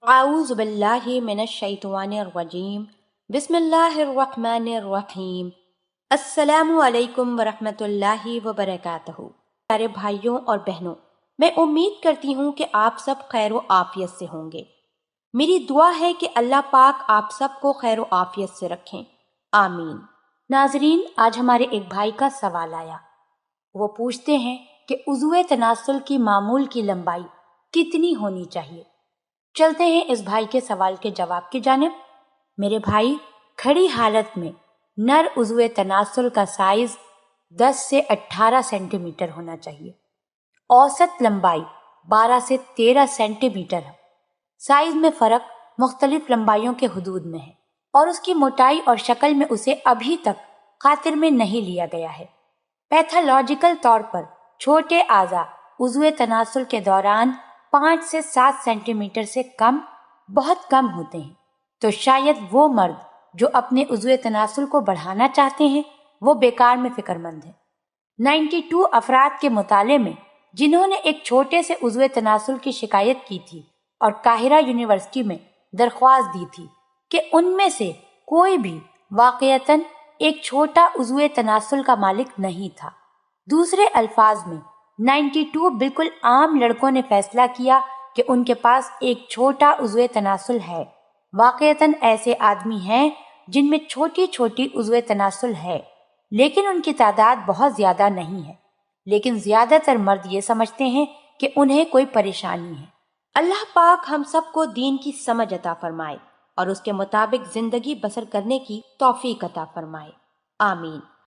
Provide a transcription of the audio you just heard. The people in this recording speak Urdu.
اعوذ باللہ من الشیطان الرجیم بسم اللہ الرحمن الرحیم السلام علیکم ورحمۃ اللہ وبرکاتہ۔ پیارے بھائیوں اور بہنوں، میں امید کرتی ہوں کہ آپ سب خیر و عافیت سے ہوں گے۔ میری دعا ہے کہ اللہ پاک آپ سب کو خیر و عافیت سے رکھیں، آمین۔ ناظرین، آج ہمارے ایک بھائی کا سوال آیا۔ وہ پوچھتے ہیں کہ عضو تناسل کی معمول کی لمبائی کتنی ہونی چاہیے؟ چلتے ہیں اس بھائی کے سوال کے جواب کی جانب۔ میرے بھائی، کھڑی حالت میں نر عضو تناسل کا سائز 10 سے 18 سینٹی میٹر ہونا چاہیے۔ اوسط لمبائی 12 سے 13 سینٹی میٹر ہے۔ سائز میں فرق مختلف لمبائیوں کے حدود میں ہے اور اس کی موٹائی اور شکل میں اسے ابھی تک خاطر میں نہیں لیا گیا ہے۔ پیتھولوجیکل طور پر چھوٹے اعضاء عضو تناسل کے دوران 5 سے 7 سینٹی میٹر سے کم بہت کم ہوتے ہیں، تو شاید وہ مرد جو اپنے عضو تناسل کو بڑھانا چاہتے ہیں وہ بیکار میں فکر مند ہیں۔ 92 افراد کے مطالعے میں جنہوں نے ایک چھوٹے سے عضو تناسل کی شکایت کی تھی اور قاہرہ یونیورسٹی میں درخواست دی تھی کہ ان میں سے کوئی بھی واقعتاً ایک چھوٹا عضو تناسل کا مالک نہیں تھا۔ دوسرے الفاظ میں 92 بالکل عام لڑکوں نے فیصلہ کیا کہ ان کے پاس ایک چھوٹا عضو تناسل ہے۔ واقعتاً ایسے آدمی ہیں جن میں چھوٹی چھوٹی عضو تناسل ہے، لیکن ان کی تعداد بہت زیادہ نہیں ہے۔ لیکن زیادہ تر مرد یہ سمجھتے ہیں کہ انہیں کوئی پریشانی ہے۔ اللہ پاک ہم سب کو دین کی سمجھ عطا فرمائے اور اس کے مطابق زندگی بسر کرنے کی توفیق عطا فرمائے، آمین۔